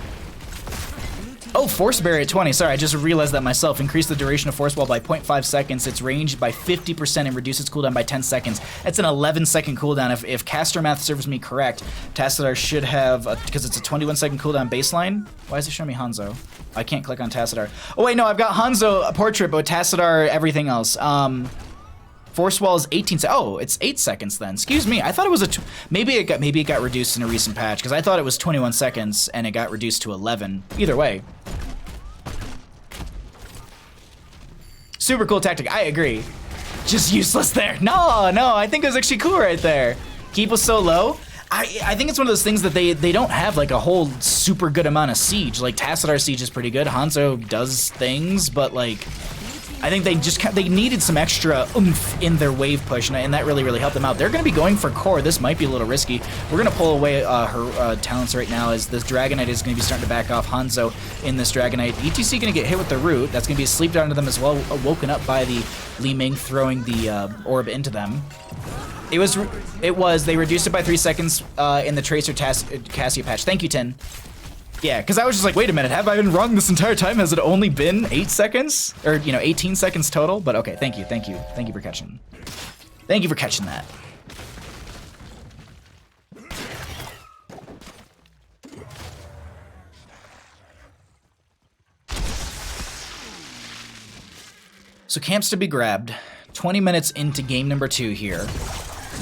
Oh, Force Barrier at 20. Sorry, I just realized that myself. Increase the duration of Force Wall by 0.5 seconds. Its range by 50% and reduce its cooldown by 10 seconds. That's an 11-second cooldown. If caster math serves me correct, Tassadar should have, because it's a 21-second cooldown baseline. Why is it showing me Hanzo? I can't click on Tassadar. Oh wait, no, I've got Hanzo portrait, but Tassadar everything else. Force Wall is 18 seconds. Oh, it's 8 seconds then. Excuse me. I thought it was maybe it got reduced in a recent patch because I thought it was 21 seconds and it got reduced to 11. Either way. Super cool tactic. I agree. Just useless there. No, I think it was actually cool right there. Keep was so low. I think it's one of those things that they don't have like a whole super good amount of siege. Like Tassadar siege is pretty good. Hanzo does things, but like I think they needed some extra oomph in their wave push, and that really helped them out. They're going to be going for core. This might be a little risky. We're going to pull away her talents right now as this Dragonite is going to be starting to back off Hanzo in this Dragonite. ETC going to get hit with the root. That's going to be a sleep down to them as well, woken up by the Li Ming throwing the orb into them. They reduced it by 3 seconds in the Tracer Cassia patch. Thank you, Tin. Yeah, because I was just like, wait a minute, have I been wrong this entire time? Has it only been 8 seconds? Or, 18 seconds total? But okay, thank you for catching. Thank you for catching that. So camps to be grabbed. 20 minutes into game number 2 here.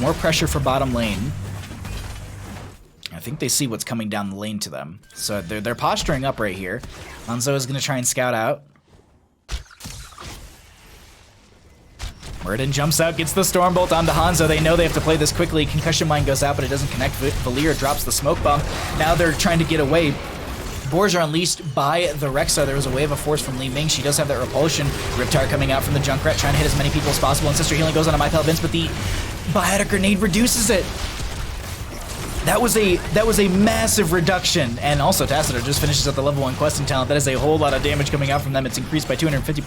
More pressure for bottom lane. I think they see what's coming down the lane to them. So they're posturing up right here. Hanzo is going to try and scout out. Murden jumps out, gets the Stormbolt onto Hanzo. They know they have to play this quickly. Concussion Mine goes out, but it doesn't connect. Valir drops the Smoke Bomb. Now they're trying to get away. Boars are unleashed by the Rexar. There was a wave of force from Li Ming. She does have that repulsion. Riptire coming out from the Junkrat, trying to hit as many people as possible. And Sister Healing goes on to MyPal but the Biotic Grenade reduces it. That was a massive reduction, and also Tassadar just finishes at the level 1 questing talent. That is a whole lot of damage coming out from them. It's increased by 250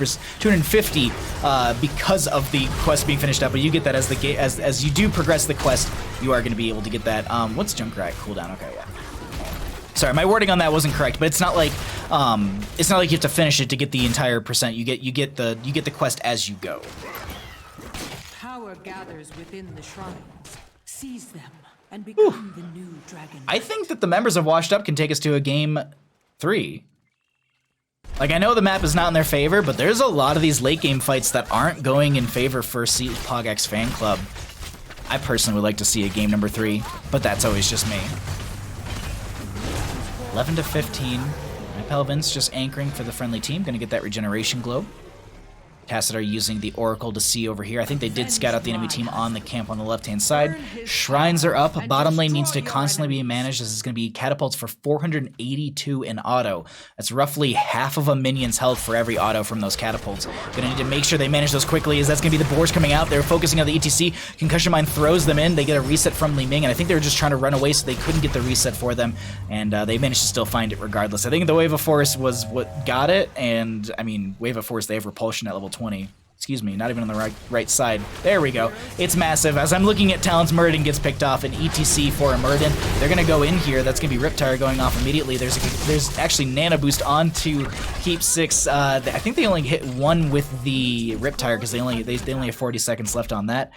because of the quest being finished up. But you get that as you do progress the quest, you are going to be able to get that. What's Junkrat cooldown? Okay, yeah. Sorry, my wording on that wasn't correct, but it's not like you have to finish it to get the entire percent. You get the quest as you go. Power gathers within the shrines. Seize them. And become the new dragon. I think that the members of Washed Up can take us to a game 3. Like, I know the map is not in their favor, but there's a lot of these late game fights that aren't going in favor for CPogX Fan Club. I personally would like to see a game number 3, but that's always just me. 11 to 15. Pelvin's just anchoring for the friendly team. Gonna get that regeneration globe. Tassadar using the Oracle to see over here. I think they did scout out the enemy team on the camp on the left-hand side. Shrines are up. Bottom lane needs to constantly be managed. This is going to be catapults for 482 in auto. That's roughly half of a minion's health for every auto from those catapults. Gonna need to make sure they manage those quickly, as that's going to be the Boars coming out. They're focusing on the ETC. Concussion Mine throws them in. They get a reset from Li Ming, and I think they were just trying to run away, so they couldn't get the reset for them, and they managed to still find it regardless. I think the Wave of Force was what got it, and, I mean, Wave of Force, they have repulsion at level 20. Excuse me, not even on the right side. There we go. It's massive. As I'm looking at talents, Murden gets picked off, an ETC for a Murden. They're going to go in here. That's going to be Riptire going off immediately. There's actually Nano Boost onto Keep 6. I think they only hit 1 with the Riptire because they only have 40 seconds left on that.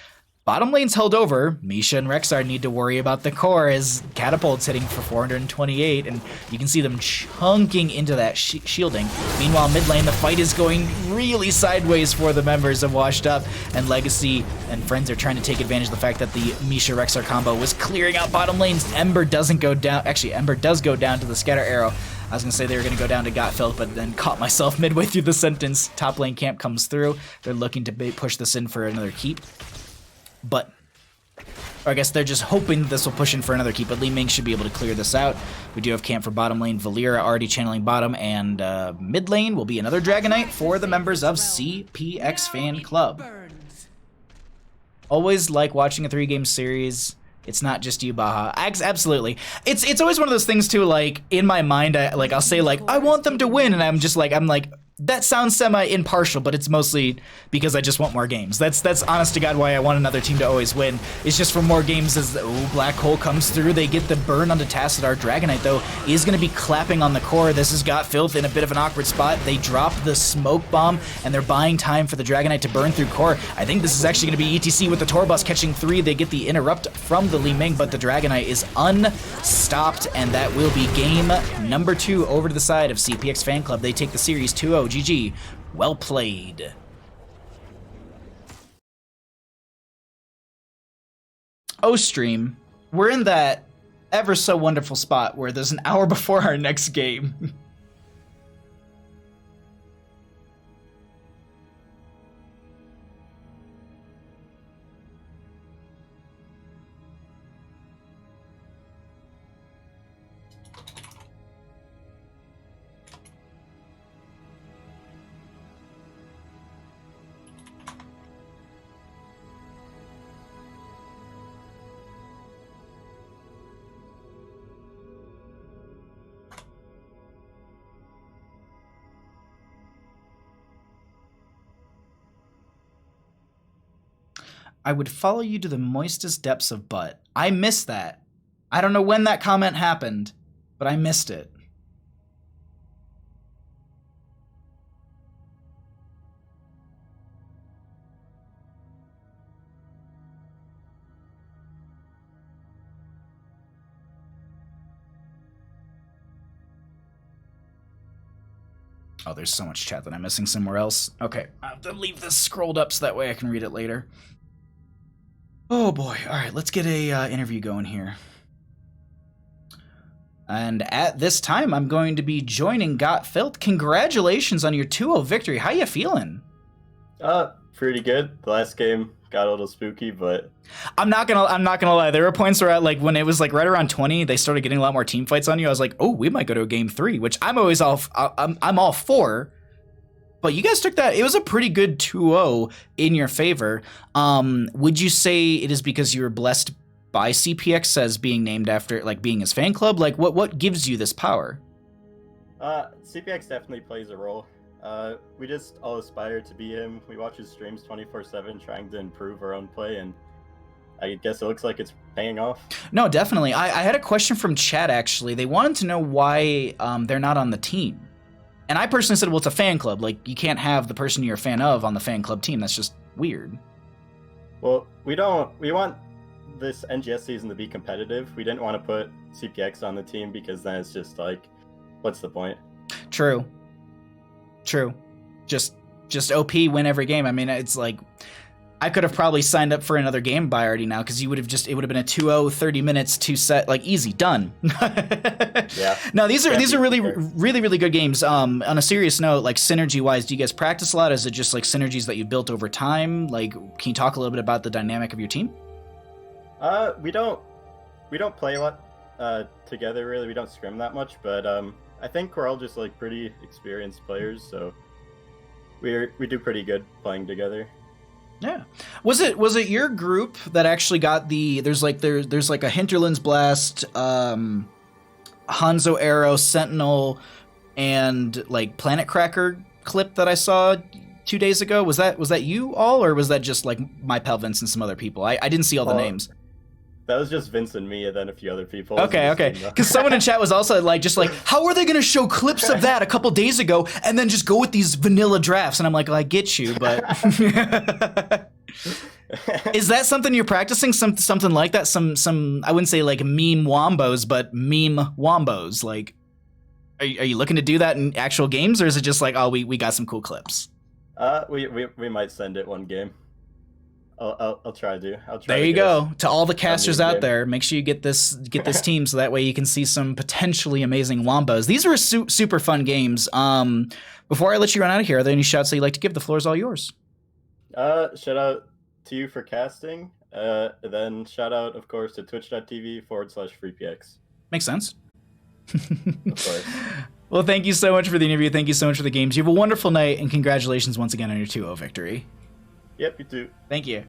Bottom lane's held over. Misha and Rexar need to worry about the core as Catapult's hitting for 428, and you can see them chunking into that shielding. Meanwhile, mid lane, the fight is going really sideways for the members of Washed Up, and Legacy and friends are trying to take advantage of the fact that the Misha-Rexar combo was clearing out bottom lanes. Ember doesn't go down. Actually, Ember does go down to the Scatter Arrow. I was going to say they were going to go down to Gotfeld, but then caught myself midway through the sentence. Top lane camp comes through. They're looking to push this in for another keep. But, or I guess they're just hoping this will push in for another keep, but Li Ming should be able to clear this out. We do have camp for bottom lane. Valera already channeling bottom, and mid lane will be another Dragonite for the members of CPX Fan Club. Always like watching a 3-game series. It's not just you, Baha. Absolutely. It's always one of those things too, like, in my mind, I'll say, like, I want them to win, and I'm like, that sounds semi-impartial, but it's mostly because I just want more games. That's honest to God why I want another team to always win. It's just for more games as Black Hole comes through. They get the burn onto Tacit. Dragonite, though, is going to be clapping on the core. This has got Filth in a bit of an awkward spot. They drop the smoke bomb, and they're buying time for the Dragonite to burn through core. I think this is actually going to be ETC with the Torbus catching 3. They get the interrupt from the Li Ming, but the Dragonite is unstopped, and that will be game number 2 over to the side of CPX Fan Club. They take the series 2-0. GG. Well played. Oh, stream. We're in that ever so wonderful spot where there's an hour before our next game. I would follow you to the moistest depths of butt. I missed that. I don't know when that comment happened, but I missed it. Oh, there's so much chat that I'm missing somewhere else. Okay, I have to leave this scrolled up so that way I can read it later. Oh boy, all right, let's get a interview going here. And at this time, I'm going to be joining Got Filth. Congratulations on your 2-0 victory. How you feeling? Pretty good. The last game got a little spooky, but I'm not gonna lie. There were points where when it was like right around 20, they started getting a lot more team fights on you. I was like, oh, we might go to a game 3, which I'm always I'm all for. But you guys took that. It was a pretty good 2-0 in your favor. Would you say it is because you were blessed by CPX as being named after, like, being his fan club? Like, what gives you this power? CPX definitely plays a role. We just all aspire to be him. We watch his streams 24/7, trying to improve our own play, and I guess it looks like it's paying off. No, definitely. I had a question from chat, actually. They wanted to know why they're not on the team. And I personally said, well, it's a fan club. Like, you can't have the person you're a fan of on the fan club team. That's just weird. Well, we want this NGS season to be competitive. We didn't want to put CPX on the team because then it's just like, what's the point? True. Just OP, win every game. I mean, it's like, I could have probably signed up for another game by already now, because it would have been a 2-0, 30 minutes, 2 set, like, easy, done. Yeah. No, these are really good games. On a serious note, like, synergy wise, do you guys practice a lot? Is it just like synergies that you built over time? Like, can you talk a little bit about the dynamic of your team? We don't play a lot together, really. We don't scrim that much, but I think we're all just like pretty experienced players, so we do pretty good playing together. Yeah. Was it your group that actually got the there's like a Hinterlands Blast, Hanzo Arrow, Sentinel, and like Planet Cracker clip that I saw 2 days ago? Was that you all, or was that just like my pal Vince and some other people? I didn't see all the names. That was just Vince and me, and then a few other people. Okay. Because someone in chat was also like, how are they going to show clips of that a couple days ago and then just go with these vanilla drafts? And I'm like, well, I get you, but is that something you're practicing? Something like that? Some I wouldn't say like meme wombos, but meme wombos. Like, are you looking to do that in actual games, or is it just like, oh, we got some cool clips? We might send it one game. I'll try to. There you go. To all the casters out there, make sure you get this team so that way you can see some potentially amazing wombos. These are super fun games. Before I let you run out of here, are there any shouts that you'd like to give? The floor is all yours. Shout out to you for casting. Then shout out, of course, to twitch.tv/freepx. Makes sense. Of course. Well, thank you so much for the interview. Thank you so much for the games. You have a wonderful night, and congratulations once again on your 2-0 victory. Yep, you too. Thank you.